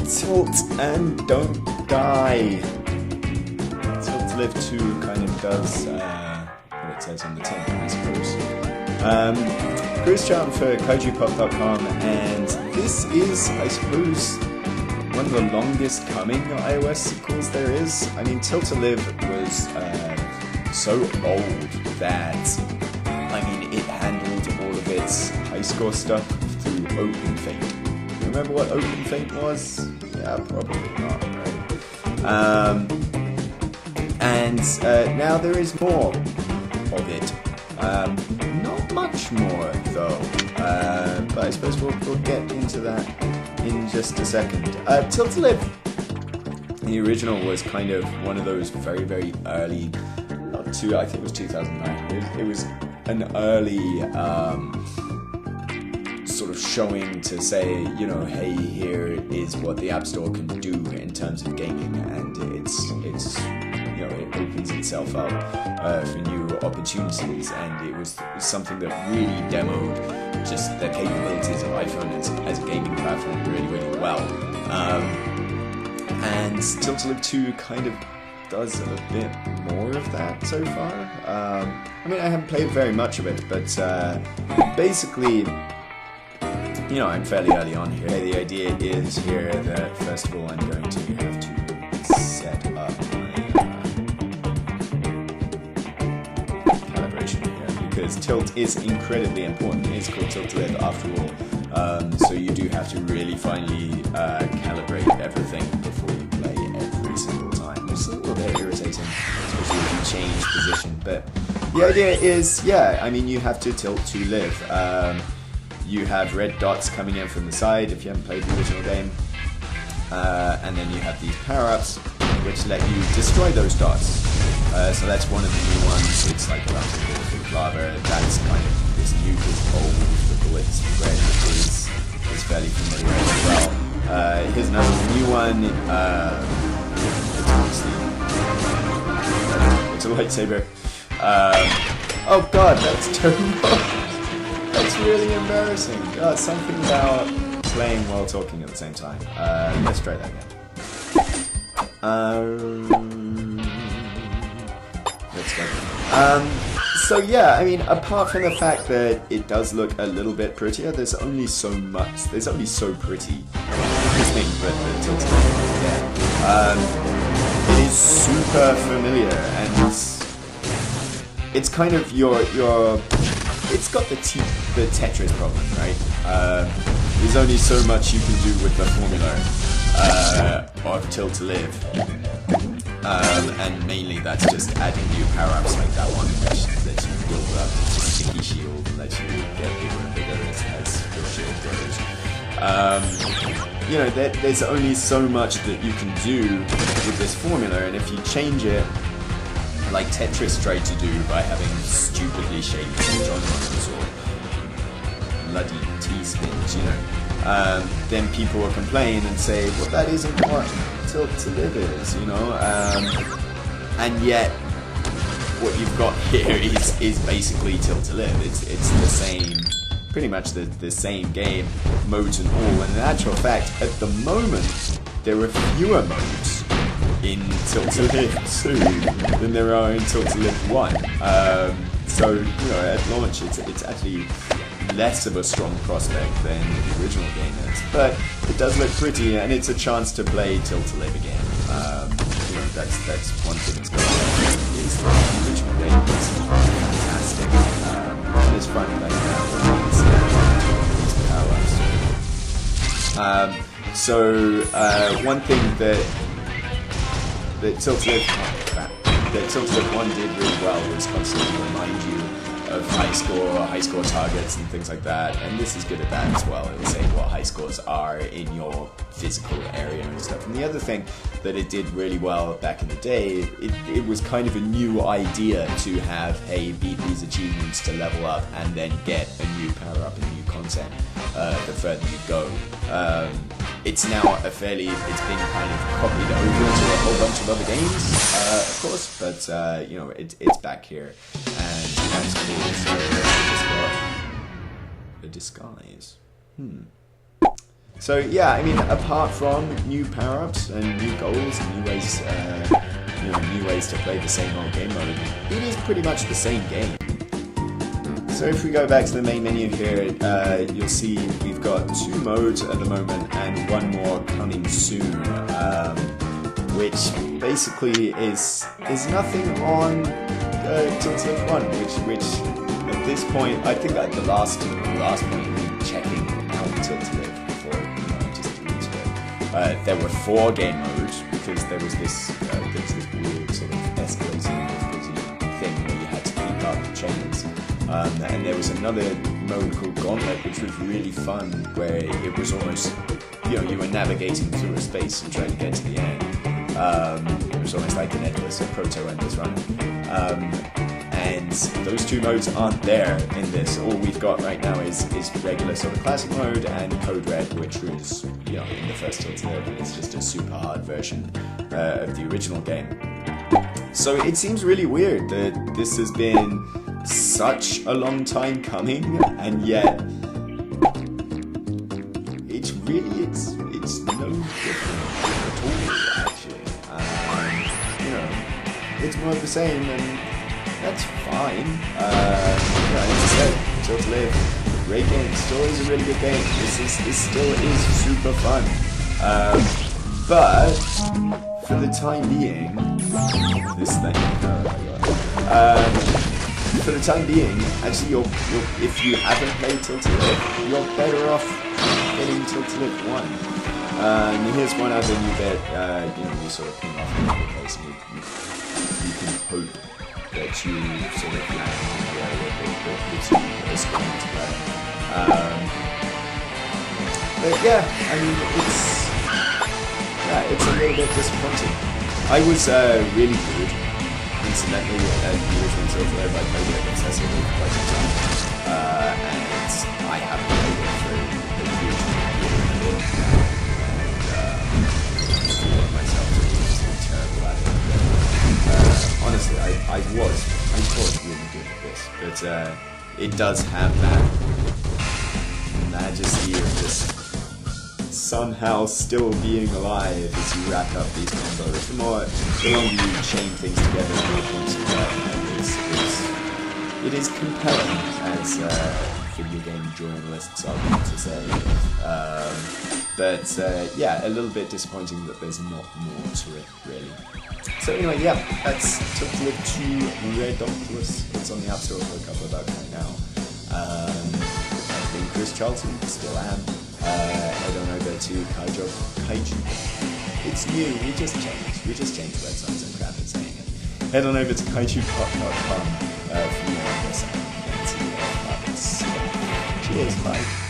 Tilt and don't die. Tilt to Live 2 kind of does what it says on the tin, I suppose. Cruise chart for kaijupop.com, and this is, I suppose, one of the longest coming iOS sequels there is. I mean, Tilt to Live was so old that, I mean, it handled all of its high score stuff through OpenFate. You remember what OpenFate was? Yeah, probably not, right? And now there is more of it. Not much more, though. But I suppose we'll get into that in just a second. Tilt to Live, the original, was kind of one of those very, very early, not too, I think it was 2009. It was an early sort of showing to say, you know, hey, here is what the App Store can do in terms of gaming, and it's you know, it opens itself up for new opportunities, and it was something that really demoed just the capabilities of iPhone as a gaming platform really, really well. And Tilt to Live 2 kind of does a bit more of that so far. I mean, I haven't played very much of it, but basically, you know, I'm fairly early on here. The idea is here that, first of all, I'm going to have to set up my calibration here, because tilt is incredibly important. It's called Tilt to Live after all, so you do have to really finely calibrate everything before you play every single time. It's a little bit irritating, especially if you change position, but the idea is, yeah, I mean, you have to tilt to live. You have red dots coming in from the side if you haven't played the original game, and then you have these power-ups which let you destroy those dots. So that's one of the new ones. It's like a big lava. That's kind of, this nuke is old, the bullets red is fairly familiar as well. Here's another new one. It's a lightsaber. Oh god, that's terrible. That's really embarrassing. God, something about playing while talking at the same time. Let's try that again. Let's go. So yeah, I mean, apart from the fact that it does look a little bit prettier, there's only so much. There's only so pretty thing, but the Tilt to Live, yeah. It is super familiar, and it's kind of your. It's got the Tetris problem, right? There's only so much you can do with the formula of Tilt to Live. And mainly that's just adding new power-ups like that one, which lets you build up a sticky shield and lets you get bigger and bigger as your shield grows. You know, there's only so much that you can do with this formula, and if you change it, like Tetris tried to do by having stupidly shaped controllers or bloody T-spins, you know, then people will complain and say, well, that isn't what Tilt to Live is, you know, and yet what you've got here is basically Tilt to Live. It's the same, pretty much the same game, modes and all, and in actual fact, at the moment, there are fewer modes in Tilt to Live 2 than there are in Tilt to Live 1. So, you know, at launch, it's actually less of a strong prospect than the original game is. But it does look pretty, and it's a chance to play Tilt to Live again. You know, that's one thing that's going on, is the original game is fantastic. And it's fun playing now with these power-ups. So, one thing that Tilt to Live 1 did really well was constantly remind you of high score targets and things like that, and this is good at that as well. It will say what high scores are in your physical area and stuff. And the other thing that it did really well back in the day, it was kind of a new idea to have, hey, beat these achievements to level up and then get a new power up and new content the further you go. It's now it's been kind of copied over to a whole bunch of other games, of course, but you know, it's back here, and that's cool. So it's got a disguise. So yeah, I mean, apart from new power-ups and new goals, and new ways to play the same old game mode, it is pretty much the same game. So if we go back to the main menu here, you'll see we've got 2 modes at the moment and 1 more coming soon, which basically is nothing on Tilt Lift 1, which at this point, I think at the last point we checking out Tilt Lift before just 2 weeks ago. There were 4 game modes because there was this weird sort of escalating difficulty thing where you had to keep up chains. And there was another mode called Gauntlet, which was really fun, where it was almost, you were navigating through a space and trying to get to the end. It was almost like a proto-endless run. And those 2 modes aren't there in this. All we've got right now is regular sort of classic mode and Code Red, which was, in the first Tilt Lift, it's just a super hard version of the original game. So it seems really weird that this has been such a long time coming, and yet it's no different at all, actually. It's more of the same, and that's fine. As I said, Tilt Lift, great game, still is a really good game. This still is super fun. But for the time being, for the time being, actually, if you haven't played Tilt Lift, you're better off getting Tilt Lift 1. Here's one other new bit, you sort of ping off in the place, and you can hope that you sort of land in the area that gives you a screen to play. But yeah, I mean, it's a little bit disappointing. I was really good. Incidentally, the original Tilt Lift, I played it excessively for quite some time, and I haven't played it for a huge year and a bit, and I feel myself to be absolutely terrible at it. Honestly, I was really good at this, but it does have that majesty of just somehow still being alive as you rack up these combos. The longer you chain things together, the more points you get, and it is compelling, as video game journalists are going to say. But yeah, a little bit disappointing that there's not more to it, really. So anyway, yeah, that's Tilt Lift 2 Redonkulous. It's on the App Store for a couple of bucks right now. I've been Chris Charlton, still am. Head on over to Kaiju. It's new, we just changed websites and crap and saying it. Head on over to kaijupop.com for more on this and see what about this. Cheers, bye.